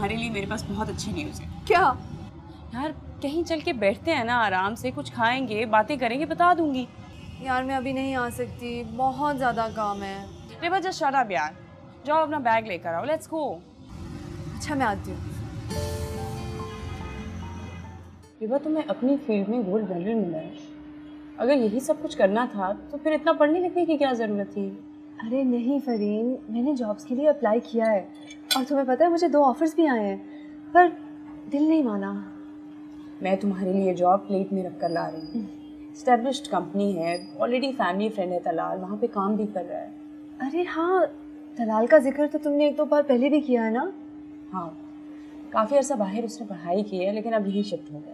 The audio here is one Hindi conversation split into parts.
तुम्हारे लिए मेरे पास बहुत अच्छी न्यूज़ है। क्या? यार कहीं चल के बैठते हैं ना, आराम से कुछ खाएंगे, बातें करेंगे, बता दूंगी। यार मैं अभी नहीं आ सकती, बहुत ज़्यादा काम है। रिवा जस्ट शट अप यार, जाओ अपना बैग लेकर आओ, लेट्स गो। अच्छा मैं आती हूँ। रिवा तुम्हें अपनी फील्ड में गोल्ड मेडल मिला है, अगर यही सब कुछ करना था तो फिर इतना पढ़ने लिखने की क्या ज़रूरत थी? अरे नहीं फरीन, मैंने जॉब्स के लिए अप्लाई किया है और तुम्हें पता है मुझे 2 ऑफर्स भी आए हैं, पर दिल नहीं माना। मैं तुम्हारे लिए जॉब प्लेट में रख कर ला रही हूँ। एस्टेब्लिश्ड कंपनी है, ऑलरेडी फैमिली फ्रेंड है तलाल, वहाँ पे काम भी कर रहा है। अरे हाँ, तलाल का जिक्र तो तुमने 1-2 बार पहले भी किया है ना? हाँ, काफ़ी अर्सा बाहर उसने पढ़ाई की है, लेकिन अब यही शिफ्ट हो गया।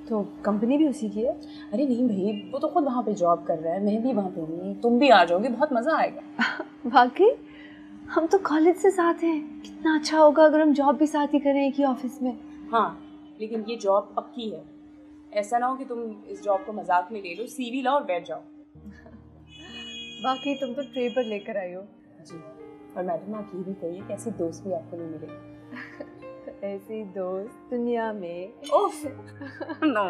तो कंपनी भी उसी की है? अरे नहीं भाई, वो तो खुद वहाँ पे जॉब कर रहा है, मैं भी वहाँ पे हूँ, तुम भी आ जाओगे, बहुत मज़ा आएगा। वाकई? हम तो कॉलेज से साथ हैं, कितना अच्छा होगा अगर हम जॉब भी साथ ही करें एक ही ऑफिस में। हाँ, लेकिन ये जॉब पक्की है, ऐसा ना हो कि तुम इस जॉब को मजाक में ले लो, CV लाओ और बैठ जाओ। वाकई तुम तो ट्रे पर लेकर आई हो। जी, और मैडम आप ये भी कहिए कि ऐसी दोस्त भी आपको नहीं मिलेगी। ऐसी दोस्त दुनिया में ओफ नो।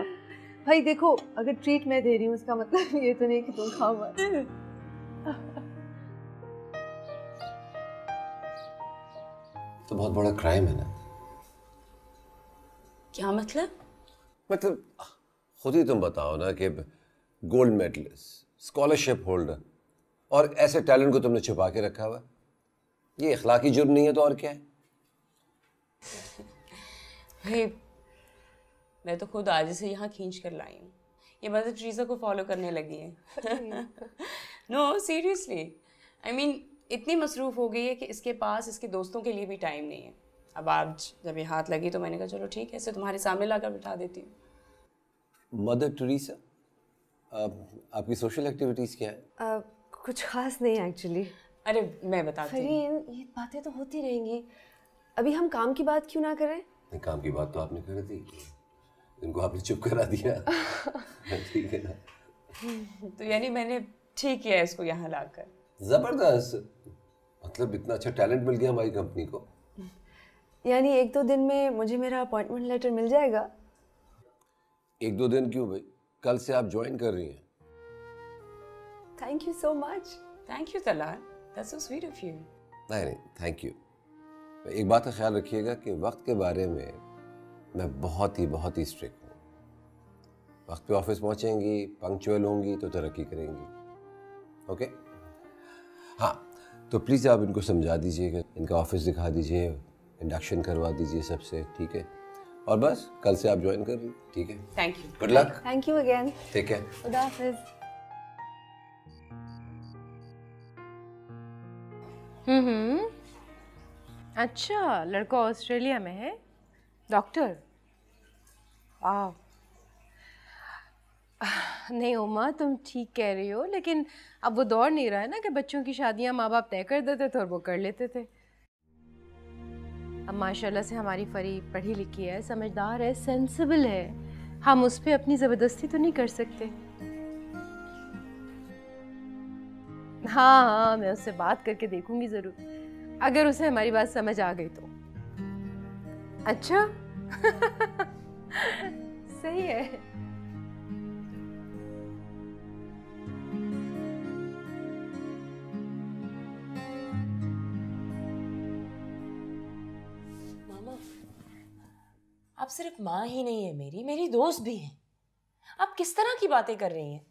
भाई देखो, अगर ट्रीट मैं दे रही हूँ उसका मतलब ये तो नहीं कि तुम खाओ मत। तो बहुत बड़ा क्राइम है ना। क्या मतलब? मतलब खुद ही तुम बताओ ना कि गोल्ड मेडलिस्ट, स्कॉलरशिप होल्डर और ऐसे टैलेंट को तुमने छुपा के रखा हुआ, ये इखलाकी जुर्म नहीं है तो और क्या है? भाई मैं तो खुद आज से यहाँ खींच कर लाई हूँ, ये मदर टेरेसा को फॉलो करने लगी है। नो सीरियसली, आई मीन इतनी मसरूफ़ हो गई है कि इसके पास इसके दोस्तों के लिए भी टाइम नहीं है। अब आज जब ये हाथ लगी तो मैंने कहा चलो ठीक है, इसे तुम्हारे सामने लाकर बिठा देती हूँ। मदर टेरेसा, आपकी सोशल एक्टिविटीज़ क्या है? कुछ खास नहीं एक्चुअली। अरे मैं बताती हूँ। फरीन, ये बातें तो होती रहेंगी, अभी हम काम की बात क्यों ना करें? नहीं, काम की बात तो आपने कर दी, इनको आपने चुप करा दिया। ठीक है ना? तो यानी मैंने ठीक किया इसको यहाँ लाकर। जबरदस्त, मतलब इतना अच्छा टैलेंट मिल गया हमारी कंपनी को। यानी 1-2 दिन में मुझे मेरा अपॉइंटमेंट लेटर मिल जाएगा? 1-2 दिन क्यों भाई, कल से आप ज्वाइन कर रही हैं। Thank you so much. Thank you Talal, that's so sweet of you. नहीं, थैंक यू। एक बात का ख्याल रखिएगा कि वक्त के बारे में मैं बहुत ही स्ट्रिक्ट हूँ। वक्त पे ऑफिस पहुँचेंगी, पंक्चुअल होंगी तो तरक्की करेंगी। ओके? हाँ, तो प्लीज़ आप इनको समझा दीजिएगा, इनका ऑफिस दिखा दीजिए, इंडक्शन करवा दीजिए सबसे, ठीक है? और बस कल से आप ज्वाइन कर लीजिए, ठीक है? Thank you. Good luck. Thank you again. Take care. खुदा हाफिज। अच्छा, लड़का ऑस्ट्रेलिया में है, डॉक्टर। वाह। नहीं उमा, तुम ठीक कह रही हो, लेकिन अब वो दौर नहीं रहा है ना कि बच्चों की शादियां माँ बाप तय कर देते थे और वो कर लेते थे। अब माशाल्लाह से हमारी फरी पढ़ी लिखी है, समझदार है, सेंसिबल है, हम उस पर अपनी ज़बरदस्ती तो नहीं कर सकते। हाँ, मैं उससे बात करके देखूंगी ज़रूर, अगर उसे हमारी बात समझ आ गई तो। अच्छा। सही है। मामा, आप सिर्फ माँ ही नहीं है मेरी दोस्त भी हैं। आप किस तरह की बातें कर रही हैं?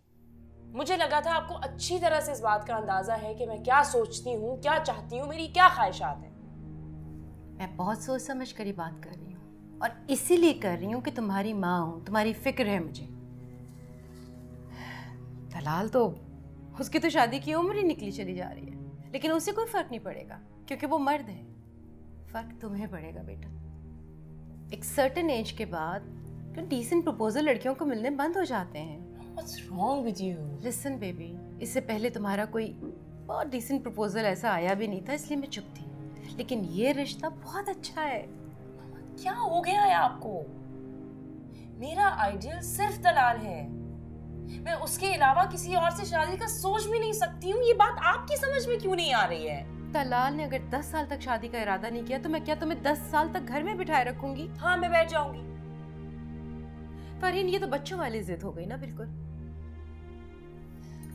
मुझे लगा था आपको अच्छी तरह से इस बात का अंदाजा है कि मैं क्या सोचती हूँ, क्या चाहती हूँ, मेरी क्या ख्वाहिशात हैं। मैं बहुत सोच समझ कर ही बात कर रही हूँ, और इसीलिए कर रही हूँ कि तुम्हारी माँ हूँ, तुम्हारी फिक्र है मुझे। तलाल तो, उसकी तो शादी की उम्र ही निकली चली जा रही है, लेकिन उसे कोई फर्क नहीं पड़ेगा क्योंकि वो मर्द है। फर्क तुम्हें पड़ेगा बेटा। एक सर्टेन एज के बाद डिसेंट प्रपोजल लड़कियों को मिलने बंद हो जाते हैं। What's wrong with you? Listen baby, इससे पहले तुम्हारा कोई बहुत डिसेंट प्रपोजल ऐसा आया भी नहीं था, इसलिए मैं चुप थी, लेकिन ये रिश्ता बहुत अच्छा है। क्या हो गया है आपको? मेरा आइडियल सिर्फ तलाल है, मैं उसके अलावा किसी और से शादी का सोच भी नहीं सकती हूँ। ये बात आपकी समझ में क्यों नहीं आ रही है? तलाल ने अगर 10 साल तक शादी का इरादा नहीं किया तो मैं क्या तुम्हें 10 साल तक घर में बिठाए रखूंगी? हाँ मैं बैठ जाऊंगी। फरहीन, ये तो बच्चों वाली जिद हो गई ना बिल्कुल।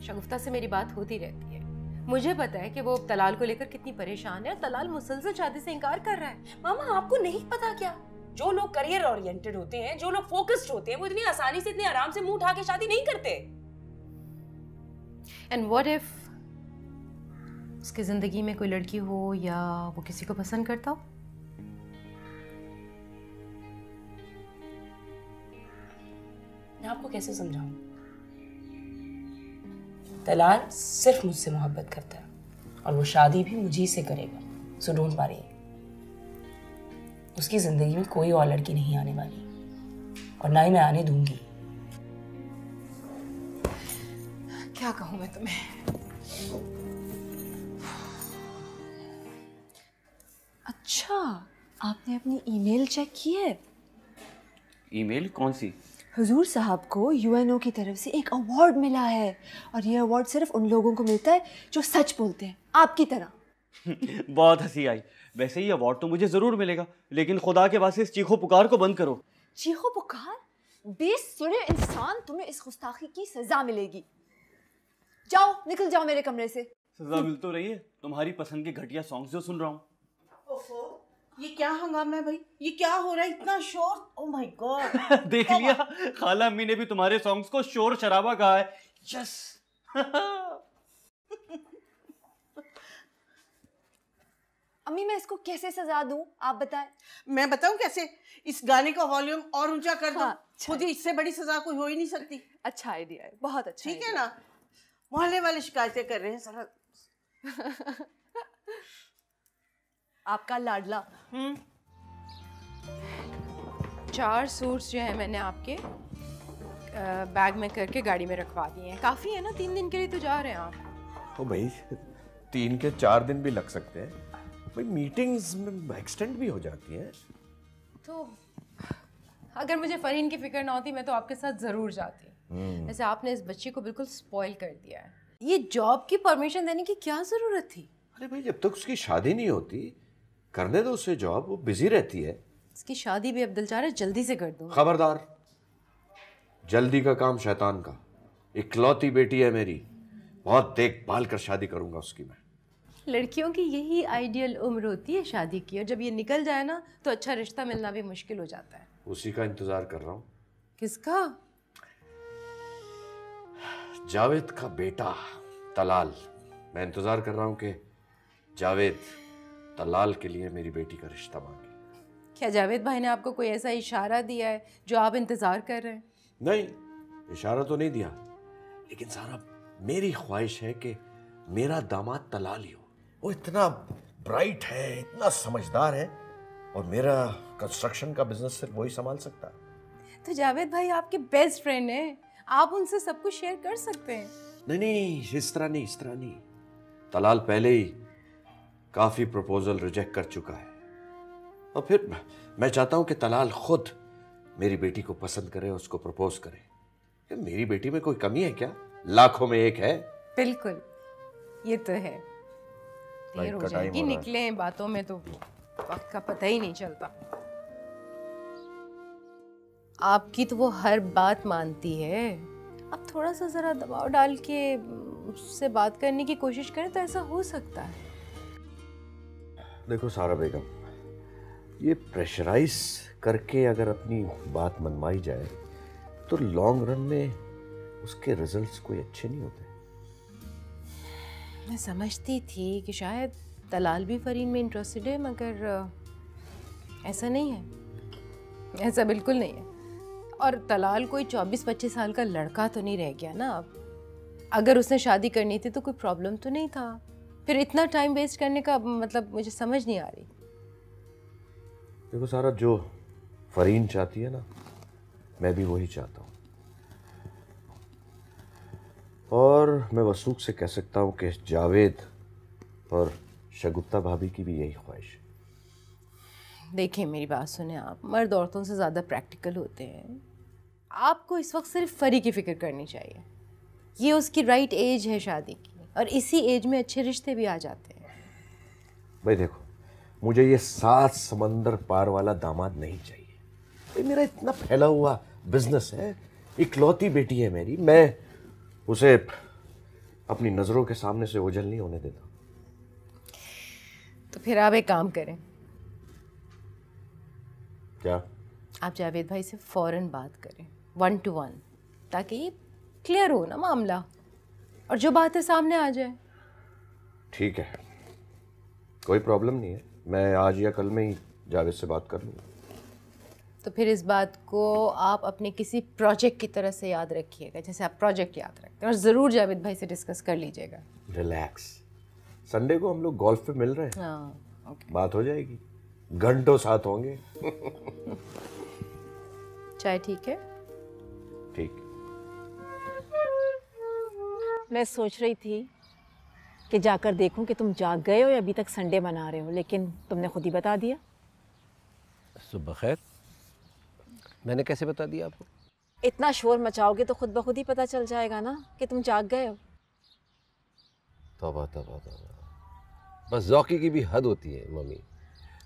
शगुफ्ता से मेरी बात होती रहती है, मुझे पता है कि वो तलाल को लेकर कितनी परेशान है और तलाल मुसलसल शादी से इनकार कर रहा है। मामा आपको नहीं पता क्या, जो लोग करियर ओरिएंटेड होते हैं, जो लोग फोकस्ड होते हैं, वो इतनी आसानी से इतने आराम से मुंह उठा के शादी नहीं करते। एंड व्हाट इफ उसकी जिंदगी में कोई लड़की हो या वो किसी को पसंद करता हो? मैं आपको कैसे समझाऊं? तलाल सिर्फ मुझसे मोहब्बत करता है और वो शादी भी मुझी से करेगा, सो डोंट वरी। उसकी जिंदगी में कोई और लड़की नहीं आने वाली और ना ही मैं आने दूंगी। क्या कहूं मैं तुम्हें? अच्छा, आपने अपनी ईमेल चेक की है? ईमेल कौन सी? हुजूर साहब को यूएनओ की तरफ से एक अवार्ड मिला है और ये अवार्ड सिर्फ उन लोगों को मिलता है जो सच बोलते हैं, आपकी तरह। बहुत हंसी आई। वैसे ही अवार्ड तो मुझे जरूर मिलेगा, लेकिन खुदा के वास्ते इस चीखो पुकार को बंद करो। चीखो पुकार? बेसुरे इंसान, तुम्हें इस गुस्ताखी की सजा मिलेगी। जाओ, निकल जाओ मेरे कमरे से। सजा मिल तो रही है, तुम्हारी पसंद के घटिया सॉन्ग्स जो सुन रहा हूँ। ओफो, ये क्या हंगामा है भाई? ये क्या हो रहा है? इतना शोर! Oh my God! देख लिया, खाला अम्मी ने भी तुम्हारे सॉन्ग्स को शोर शराबा कहा है। यस। अम्मी, मैं इसको कैसे सजा दूं, आप बताएं। मैं बताऊं कैसे? इस गाने का वॉल्यूम और ऊंचा कर दो। हाँ, खुद ही इससे बड़ी सजा कोई हो ही नहीं सकती। अच्छा आइडिया है, बहुत अच्छा। ठीक है ना? मोहल्ले वाले शिकायतें कर रहे हैं सारा। आपका लाडला। 4 सूट्स जो है मैंने आपके बैग में करके गाड़ी में रखवा दिए हैं। काफ़ी है ना, 3 दिन के लिए तो जा रहे हैं आप। ओ भाई, 3 के 4 दिन भी लग सकते हैं भाई, मीटिंग्स में एक्सटेंड भी हो जाती हैं। तो अगर मुझे फरहीन की फिक्र ना होती मैं तो आपके साथ ज़रूर जाती। वैसे आपने इस बच्ची को बिल्कुल स्पॉइल कर दिया है। ये जॉब की परमिशन देने की क्या ज़रूरत थी? अरे भाई, जब तक उसकी शादी नहीं होती करने दो उसे जॉब, वो बिजी रहती है। इसकी शादी भी अब दिल चाह रहा है जल्दी से कर दूँ। खबरदार, जल्दी का काम शैतान का। इकलौती बेटी है मेरी, बहुत देखभाल कर शादी करूंगा उसकी मैं। लड़कियों की यही आइडियल उम्र होती है शादी की, और जब ये निकल जाए ना तो अच्छा रिश्ता मिलना भी मुश्किल हो जाता है। उसी का इंतजार कर रहा हूँ। किसका? जावेद का बेटा तलाल। मैं इंतजार कर रहा हूँ कि जावेद तलाल के लिए मेरी बेटी का रिश्ता मांगे। क्या जावेद भाई ने आपको कोई ऐसा इशारा दिया है जो आप इंतजार कर रहे हैं? नहीं, इशारा तो नहीं दिया, लेकिन सारा मेरी ख्वाहिश है कि मेरा दामाद तलाल ही हो। वो इतना ब्राइट है, इतना समझदार है, और मेरा कंस्ट्रक्शन का बिजनेस सिर्फ वही संभाल सकता है। तो जावेद भाई आपके बेस्ट फ्रेंड हैं, आप उनसे सब कुछ शेयर कर सकते हैं। नहीं नहीं, इस तरह नहीं, इस तरह नहीं। तलाल पहले ही काफी प्रपोजल रिजेक्ट कर चुका है, और फिर मैं चाहता हूं कि तलाल खुद मेरी बेटी को पसंद करे, उसको प्रपोज करे। मेरी बेटी में कोई कमी है क्या? लाखों में एक है। बिल्कुल, ये तो है। देर हो जाएगी, निकले हैं बातों में तो वक्त का पता ही नहीं चलता। आपकी तो वो हर बात मानती है, अब थोड़ा सा जरा दबाव डाल के उससे बात करने की कोशिश करें तो ऐसा हो सकता है। देखो सारा बेगम, ये प्रेशराइज करके अगर अपनी बात मनवाई जाए तो लॉन्ग रन में उसके रिजल्ट्स कोई अच्छे नहीं होते। मैं समझती थी कि शायद तलाल भी फरहीन में इंटरेस्टेड है, मगर ऐसा नहीं है, ऐसा बिल्कुल नहीं है। और तलाल कोई 24-25 साल का लड़का तो नहीं रह गया ना अब। अगर उसने शादी करनी थी तो कोई प्रॉब्लम तो नहीं था, फिर इतना टाइम वेस्ट करने का मतलब मुझे समझ नहीं आ रही। देखो सारा, जो फरहीन चाहती है ना, मैं भी वही चाहता हूँ, और मैं वसूख से कह सकता हूँ कि जावेद और शगुफ्ता भाभी की भी यही ख्वाहिश है। देखिए मेरी बात सुने, आप मर्द औरतों से ज़्यादा प्रैक्टिकल होते हैं। आपको इस वक्त सिर्फ फरी की फ़िक्र करनी चाहिए। ये उसकी राइट एज है शादी की, और इसी एज में अच्छे रिश्ते भी आ जाते हैं। भाई देखो, मुझे ये 7 समंदर पार वाला दामाद नहीं चाहिए। भाई मेरा इतना फैला हुआ बिजनेस है, इकलौती बेटी है मेरी, मैं उसे अपनी नज़रों के सामने से ओझल नहीं होने देता। तो फिर आप एक काम करें, क्या? आप जावेद भाई से फ़ौरन बात करें 1 to 1, ताकि क्लियर हो ना मामला और जो बात है सामने आ जाए। ठीक है, कोई प्रॉब्लम नहीं है, मैं आज या कल में ही जावेद से बात कर लूँगा। तो फिर इस बात को आप अपने किसी प्रोजेक्ट की तरह से याद रखिएगा, जैसे आप प्रोजेक्ट याद रखते हैं, और ज़रूर जावेद भाई से डिस्कस कर लीजिएगा। रिलैक्स, संडे को हम लोग गोल्फ पे मिल रहे हैं। हाँ, ओके। बात हो जाएगी, घंटों साथ होंगे। चाय ठीक है? ठीक। मैं सोच रही थी कि जाकर देखूं कि तुम जाग गए हो या अभी तक संडे मना रहे हो, लेकिन तुमने खुद ही बता दिया। सुबह खैर, मैंने कैसे बता दिया आपको? इतना शोर मचाओगे तो खुद ब खुद ही पता चल जाएगा ना कि तुम जाग गए हो। तौबा तौबा तौबा, बस ज़ौक़ी की भी हद होती है मम्मी।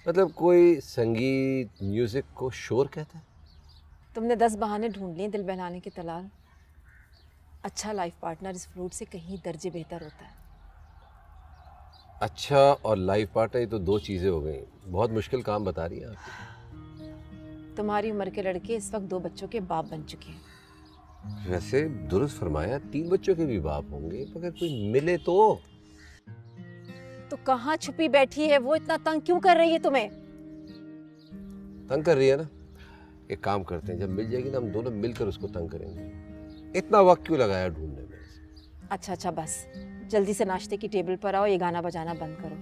मतलब कोई संगीत म्यूज़िक को शोर कहता है? तुमने 10 बहाने ढूंढ लिए दिल बहलाने के तलाल। अच्छा लाइफ पार्टनर इस फ्रूट से कहीं दर्जे बेहतर होता है। अच्छा और लाइफ पार्टनर, ये तो 2 चीज़ें हो गई। बहुत मुश्किल काम बता रही हैं आप। तुम्हारी उम्र के लड़के इस वक्त 2 बच्चों के बाप बन चुके हैं। वैसे दुरुस्त फरमाया, 3 बच्चों के भी बाप होंगे, मगर कोई मिले तो कहाँ छुपी बैठी है वो, इतना तंग क्यों कर रही है तुम्हें? तंग कर रही है ना? एक काम करते हैं, जब मिल जाएगी ना हम दोनों मिलकर उसको तंग करेंगे। इतना वक्त क्यों लगाया ढूंढने में? अच्छा बस, जल्दी से नाश्ते की टेबल पर आओ, ये गाना बजाना बंद करो।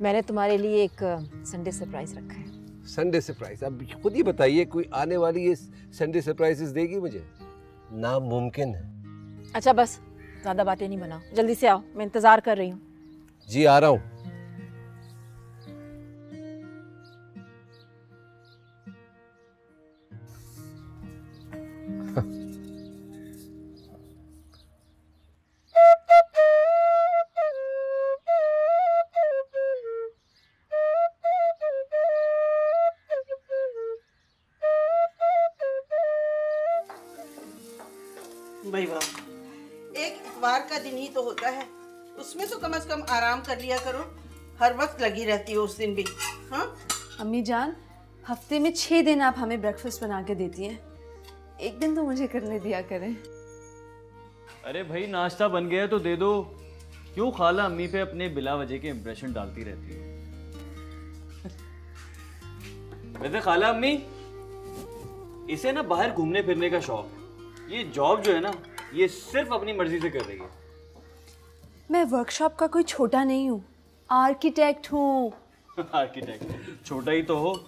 मैंने तुम्हारे लिए एक संडे सरप्राइज रखा है। Sunday surprise? अब खुद ही बताइए, कोई आने वाली ये संडे सरप्राइजेस देगी मुझे? नामुमकिन है। अच्छा बस, ज़्यादा बातें नहीं बनाओ, जल्दी से आओ, मैं इंतज़ार कर रही हूँ। जी आ रहा हूँ। भाई वाह, एक इतवार का दिन ही तो होता है, उसमें तो कम से कम आराम कर लिया करो। हर वक्त लगी रहती हो उस दिन भी। हाँ अम्मी जान, हफ्ते में 6 दिन आप हमें ब्रेकफास्ट बना के देती हैं, एक दिन तो मुझे करने दिया करें। अरे भाई नाश्ता बन गया तो दे दो। क्यों खाला अम्मी पे अपने बिला वजह के इंप्रेशन डालती रहती है? वैसे खाला अम्मी, इसे ना बाहर घूमने फिरने का शौक है। ये जॉब जो है ना, ये सिर्फ अपनी मर्जी से कर रही है। मैं वर्कशॉप का कोई छोटा नहीं हूँ, आर्किटेक्ट हूँ। आर्किटेक्ट छोटा ही तो हो,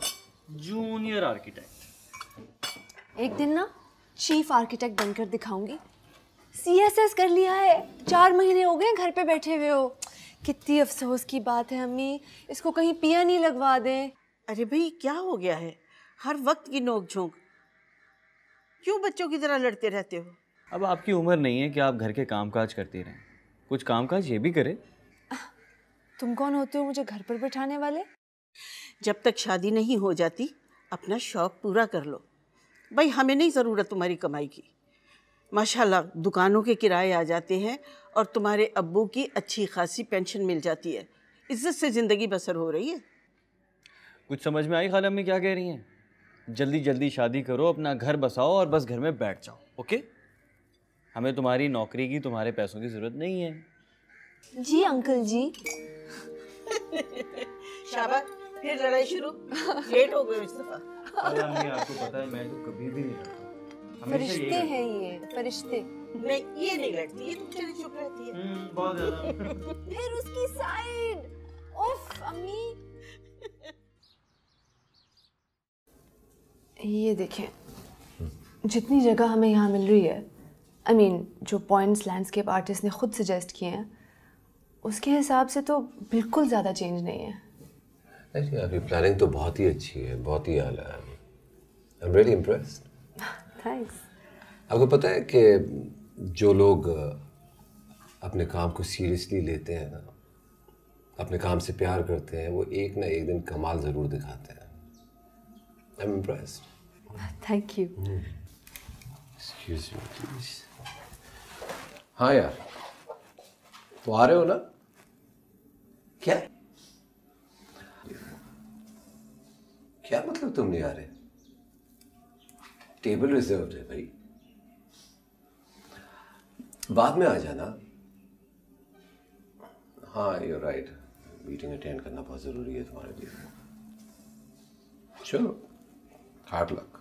जूनियर आर्किटेक्ट। एक दिन ना चीफ आर्किटेक्ट बनकर दिखाऊंगी। CSS कर लिया है, 4 महीने हो गए घर पे बैठे हुए हो। कितनी अफसोस की बात है अम्मी, इसको कहीं पिया नहीं लगवा दें। अरे भाई क्या हो गया है, हर वक्त की नोक झोंक, क्यों बच्चों की तरह लड़ते रहते हो? अब आपकी उम्र नहीं है कि आप घर के कामकाज करती रहें, कुछ कामकाज ये भी करे। तुम कौन होते हो मुझे घर पर बैठाने वाले? जब तक शादी नहीं हो जाती अपना शौक पूरा कर लो। भाई हमें नहीं ज़रूरत तुम्हारी कमाई की। माशाल्लाह दुकानों के किराए आ जाते हैं और तुम्हारे अब्बू की अच्छी खासी पेंशन मिल जाती है, इज्जत से ज़िंदगी बसर हो रही है। कुछ समझ में आई खाला अम्मी क्या कह रही हैं? जल्दी जल्दी शादी करो, अपना घर बसाओ और बस घर में बैठ जाओ। ओके, हमें तुम्हारी नौकरी की, तुम्हारे पैसों की ज़रूरत नहीं है। जी अंकल जी। शाबाश, फिर लड़ाई शुरू। लेट हो गए इस दफा। अरे अम्मी आपको पता है मैं तो कभी भी नहीं लड़ता, फरिश्ते हैं ये, फरिश्ते। नहीं ये नहीं लड़ती, ये तुम चली चुप रहती है। बहुत ज़्यादा। फिर उसकी साइड। उफ अम्मी। ये देखें, जितनी जगह हमें यहाँ मिल रही है, I mean, जो पॉइंट्स लैंडस्केप आर्टिस्ट ने खुद सजेस्ट किए हैं, उसके हिसाब से तो बिल्कुल ज़्यादा चेंज नहीं है। नहीं, आपकी प्लानिंग तो बहुत ही अच्छी है, बहुत ही आला है। I am really impressed. Thanks. आपको पता है कि जो लोग अपने काम को सीरियसली लेते हैं ना, अपने काम से प्यार करते हैं वो एक ना एक दिन कमाल ज़रूर दिखाते हैं। I am impressed. Thank you. Excuse me please. हाँ यार, तो आ रहे हो ना? क्या क्या मतलब तुम नहीं आ रहे? टेबल रिजर्व है भाई, बाद में आ जाना। हाँ यू राइट, मीटिंग अटेंड करना बहुत ज़रूरी है तुम्हारे लिए। चलो, hard luck,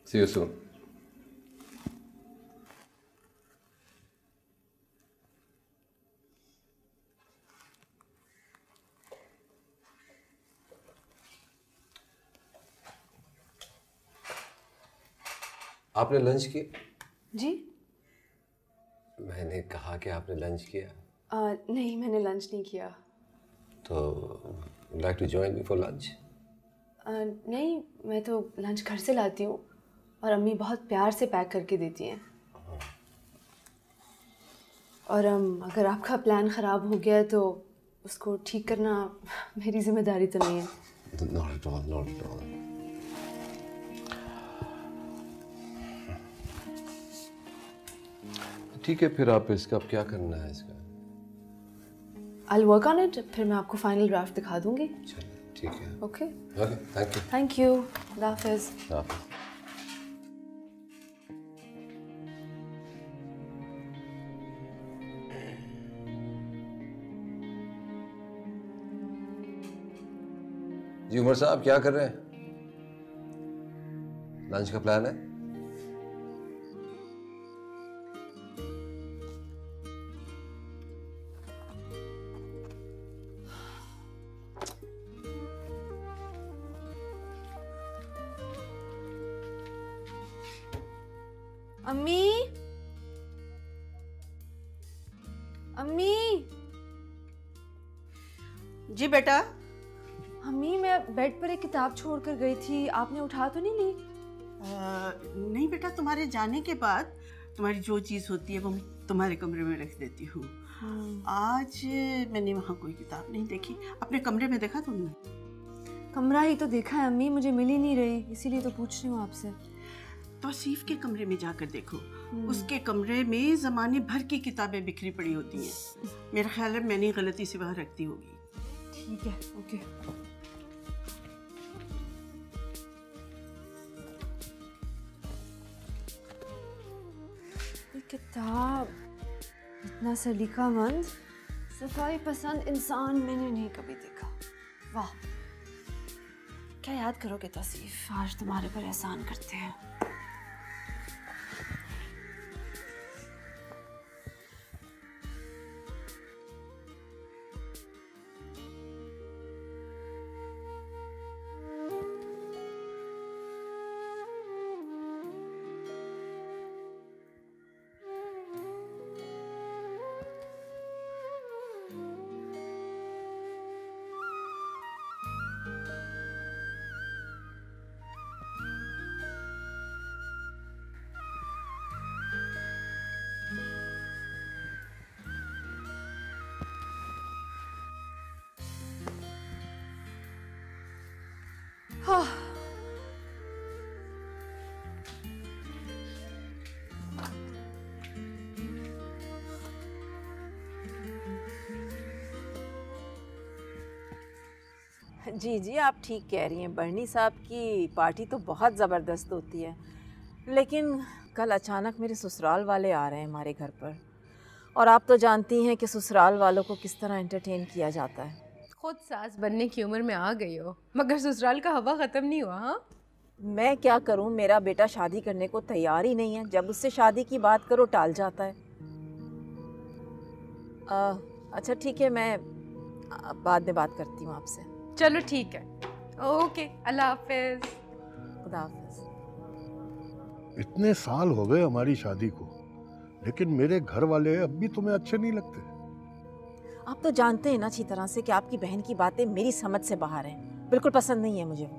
see you soon. आपने लंच किया? जी? मैंने कहा कि आपने लंच किया? नहीं, मैंने लंच नहीं किया। तो like to join me for lunch? नहीं, मैं तो लंच घर से लाती हूँ और अम्मी बहुत प्यार से पैक करके देती हैं। और अगर आपका प्लान ख़राब हो गया है तो उसको ठीक करना मेरी जिम्मेदारी तो नहीं है। Not at all, not at all. ठीक है, फिर आप इसका अब क्या करना है इसका? I'll work on it, फिर मैं आपको फाइनल ड्राफ्ट दिखा दूंगी। चलिए ठीक है। Okay okay, thank you. Thank you. अल्लाह हाफ़िज़। जी उमर साहब क्या कर रहे हैं? लंच का प्लान है? अम्मी, अम्मी, जी बेटा। अम्मी मैं बेड पर एक किताब छोड़कर गई थी, आपने उठा तो नहीं ली? नहीं बेटा, तुम्हारे जाने के बाद तुम्हारी जो चीज़ होती है वो तुम्हारे कमरे में रख देती हूँ। आज मैंने वहाँ कोई किताब नहीं देखी। अपने कमरे में देखा तुमने? कमरा ही तो देखा है अम्मी, मुझे मिल ही नहीं रही, इसीलिए तो पूछ रही हूँ आपसे। तौसीफ के कमरे में जाकर देखो, उसके कमरे में ज़माने भर की किताबें बिखरी पड़ी होती हैं। मेरा ख्याल है मैंने गलती से वहाँ रखती होगी। ठीक है, ओके। ये किताब, इतना सलीकामंद, सफाई पसंद इंसान मैंने नहीं कभी देखा। वाह, क्या याद करोगे तौसीफ, आज तुम्हारे पर एहसान करते हैं। हाँ। जी जी, आप ठीक कह रही हैं। बरनी साहब की पार्टी तो बहुत ज़बरदस्त होती है, लेकिन कल अचानक मेरे ससुराल वाले आ रहे हैं हमारे घर पर, और आप तो जानती हैं कि ससुराल वालों को किस तरह एंटरटेन किया जाता है। खुद सास बनने की उम्र में आ गई हो, मगर ससुराल का हवा ख़त्म नहीं हुआ। हाँ, मैं क्या करूं, मेरा बेटा शादी करने को तैयार ही नहीं है। जब उससे शादी की बात करो टाल जाता है। अच्छा ठीक है, मैं बाद में बात करती हूँ आपसे। चलो ठीक है, ओके, अल्लाह हाफिज़। खुदा हाफिज़। इतने साल हो गए हमारी शादी को, लेकिन मेरे घर वाले अब भी तुम्हें अच्छे नहीं लगते। आप तो जानते हैं ना अच्छी तरह से कि आपकी बहन की बातें मेरी समझ से बाहर हैं। बिल्कुल पसंद नहीं है मुझे वो।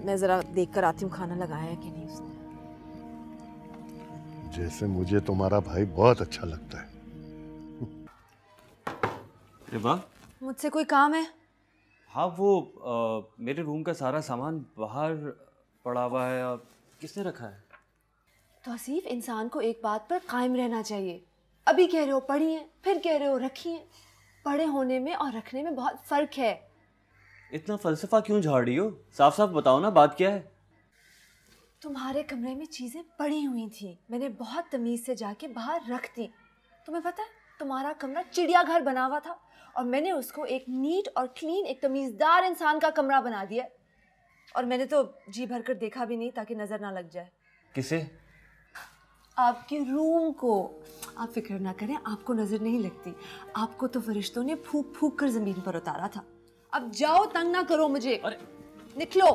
मैं ज़रा देख कर आती हूँ खाना लगाया कि नहीं उसने। जैसे मुझे तुम्हारा भाई बहुत अच्छा लगता है। अरे वाह। मुझसे कोई काम है? हाँ वो मेरे रूम का सारा सामान बाहर पड़ा हुआ है, अब किसने रखा है? तौसीफ, इंसान को एक बात पर कायम रहना चाहिए। अभी कह रहे हो पढ़ी है, फिर कह रहे हो रखी है। पढ़े होने में और रखने में बहुत फर्क है। इतना फलसफा क्यों झाड़ रही हो? साफ साफ बताओ ना, बात क्या है? तुम्हारे कमरे में चीजें पड़ी हुई थी, मैंने बहुत तमीज से जाके बाहर रख दी। तुम्हें पता है तुम्हारा कमरा चिड़ियाघर बना हुआ था और मैंने उसको एक नीट और क्लीन, एक तमीज़दार इंसान का कमरा बना दिया। और मैंने तो जी भर कर देखा भी नहीं ताकि नज़र ना लग जाए। किसे? आपके रूम को। आप फिक्र ना करें, आपको नज़र नहीं लगती। आपको तो फरिश्तों ने फूक फूक कर ज़मीन पर उतारा था। अब जाओ, तंग ना करो मुझे। अरे निकलो।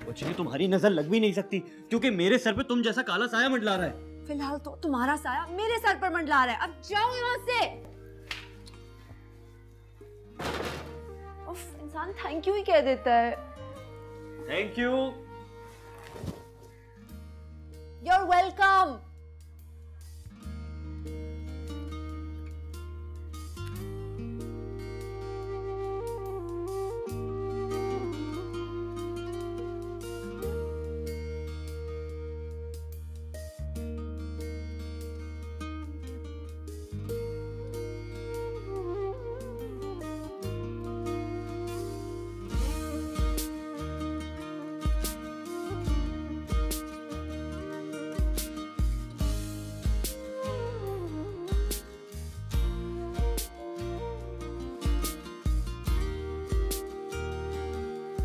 मुझे तुम्हारी नजर लग भी नहीं सकती क्योंकि मेरे सर पे तुम जैसा काला साया मंडला रहा है। फिलहाल तो तुम्हारा साया मेरे सर पर मंडला रहा है। अब जाओ यहाँ से। उफ, इंसान थैंक यू ही कह देता है। Thank you. You're welcome.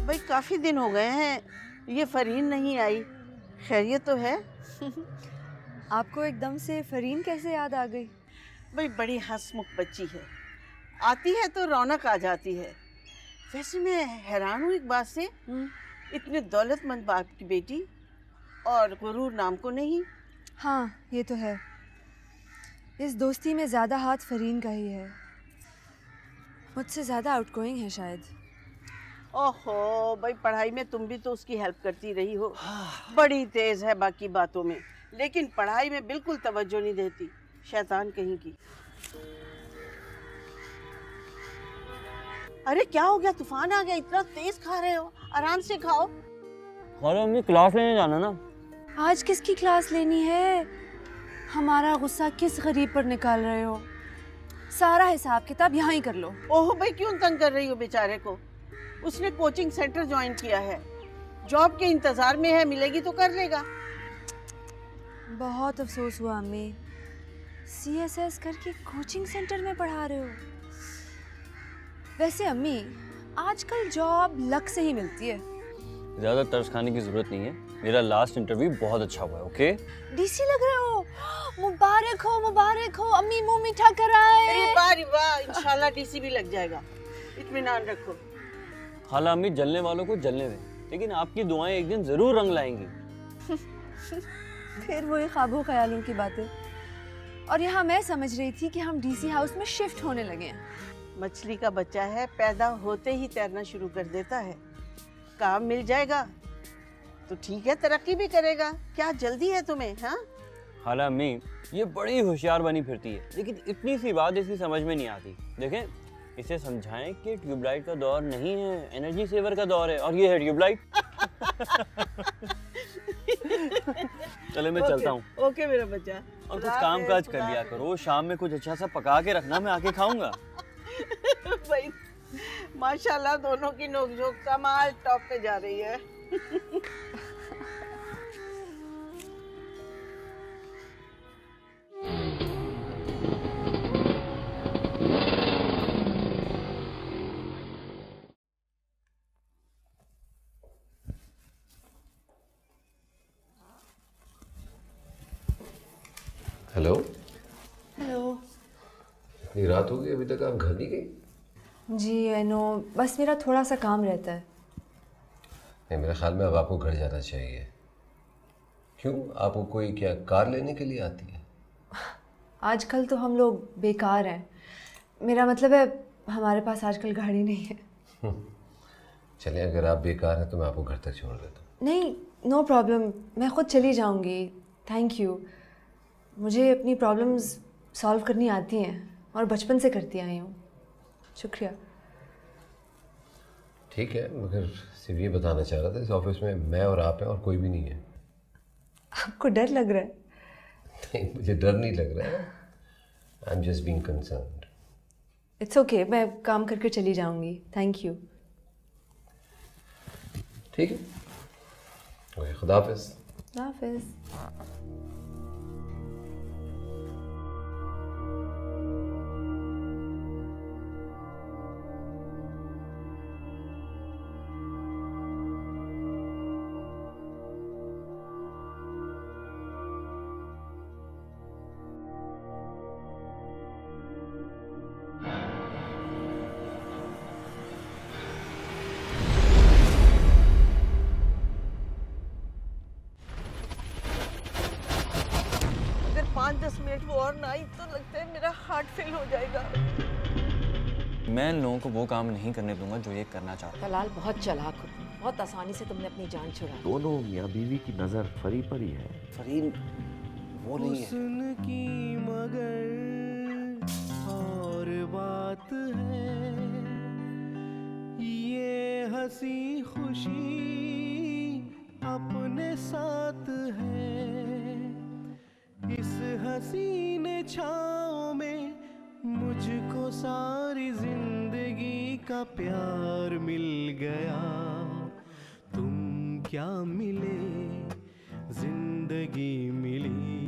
भाई काफ़ी दिन हो गए हैं, ये फरीन नहीं आई। खैरियत तो है? आपको एकदम से फरीन कैसे याद आ गई? भाई बड़ी हंसमुख बच्ची है, आती है तो रौनक आ जाती है। वैसे मैं हैरान हूँ एक बात से, इतने दौलतमंद बाप की बेटी और गुरूर नाम को नहीं। हाँ ये तो है, इस दोस्ती में ज़्यादा हाथ फरीन का ही है। मुझसे ज़्यादा आउटगोइंग है शायद। ओहो भाई, पढ़ाई में तुम भी तो उसकी हेल्प करती रही हो। बड़ी तेज है बाकी बातों में, लेकिन पढ़ाई में बिल्कुल तवज्जो नहीं देती। शैतान कहीं की। अरे क्या हो गया? तूफान आ गया? इतना तेज खा रहे हो, आराम से खाओ। अरे मम्मी क्लास लेने जाना ना। आज किसकी क्लास लेनी है? हमारा गुस्सा किस गरीब पर निकाल रहे हो? सारा हिसाब किताब यहाँ ही कर लो। ओह भाई, क्यों तंग कर रही हो बेचारे को? उसने कोचिंग सेंटर ज्वाइन किया है, जॉब के इंतजार में है, मिलेगी तो कर लेगा। बहुत अफसोस हुआ अम्मी, CSS करके कोचिंग सेंटर में पढ़ा रहे हो। वैसे अम्मी, आजकल जॉब लक से ही मिलती है। ज़्यादा तरस खाने की जरूरत नहीं है, मेरा लास्ट इंटरव्यू बहुत अच्छा हुआ है। ओके डीसी लग रहे हो, मुबारक हो मुबारक हो। अम्मी मुंह मीठा कराए। अरे वाह, इंशाल्लाह डीसी भी लग जाएगा, इत्मीनान रखो। खाला अम्मी, जलने वालों को जलने दें, लेकिन आपकी दुआएं एक दिन जरूर रंग लाएंगी। फिर वही ख्वाबों ख्यालों की बातें। और यहाँ मैं समझ रही थी कि हम डीसी हाउस में शिफ्ट होने लगे हैं। मछली का बच्चा है, पैदा होते ही तैरना शुरू कर देता है। काम मिल जाएगा तो ठीक है, तरक्की भी करेगा। क्या जल्दी है तुम्हें? हाँ खाला अम्मी, ये बड़ी होशियार बनी फिरती है, लेकिन इतनी सी बात इसकी समझ में नहीं आती। देखें, इसे समझाएं कि ट्यूबलाइट का दौर नहीं है, एनर्जी सेवर का दौर है, और ये है ट्यूबलाइट। चले मैं चलता हूँ। ओके मेरा बच्चा। और कुछ काम काज कर लिया करो, शाम में कुछ अच्छा सा पका के रखना, मैं आके खाऊंगा। भाई माशाल्लाह, दोनों की नोकझोंक कमाल टॉप पे जा रही है। हेलो। हेलो। इतनी रात हो गई, अभी तक आप घर नहीं गई? जी आई नो, बस मेरा थोड़ा सा काम रहता है। नहीं, मेरे ख्याल में अब आपको घर जाना चाहिए। क्यों, आपको कोई क्या कार लेने के लिए आती है? आजकल तो हम लोग बेकार हैं। मेरा मतलब है हमारे पास आजकल गाड़ी नहीं है। चलिए, अगर आप बेकार हैं तो मैं आपको घर तक छोड़ देता हूँ। नहीं, नो प्रॉब्लम, मैं खुद चली जाऊंगी। Thank you. मुझे अपनी प्रॉब्लम्स सॉल्व करनी आती हैं और बचपन से करती आई हूँ। शुक्रिया। ठीक है, मगर सिर्फ ये बताना चाह रहा था इस ऑफिस में मैं और आप हैं और कोई भी नहीं है। आपको डर लग रहा है? नहीं, मुझे डर नहीं लग रहा है। I am just being concerned. It's okay, मैं काम करके चली जाऊंगी। Thank you. ठीक है, ओके, खुदा हाफिज। खुदा हाफिज। अगर 5-10 मिनट वो और ना आई तो लगता है मेरा हार्ट फेल हो जाएगा। मैं इन लोगों को वो काम नहीं करने दूंगा जो ये करना चाहते हैं। तलाल बहुत चालाक हो, बहुत आसानी से तुमने अपनी जान छुड़ा। दोनों मियाँ बीवी की नजर फरी पर ही है। फरीन वो नहीं है। की मगर और बात है, ये हंसी खुशी अपने साथ है। इस हसीने छाँव में मुझको सारी जिंदगी का प्यार मिल गया। तुम क्या मिले, जिंदगी मिली।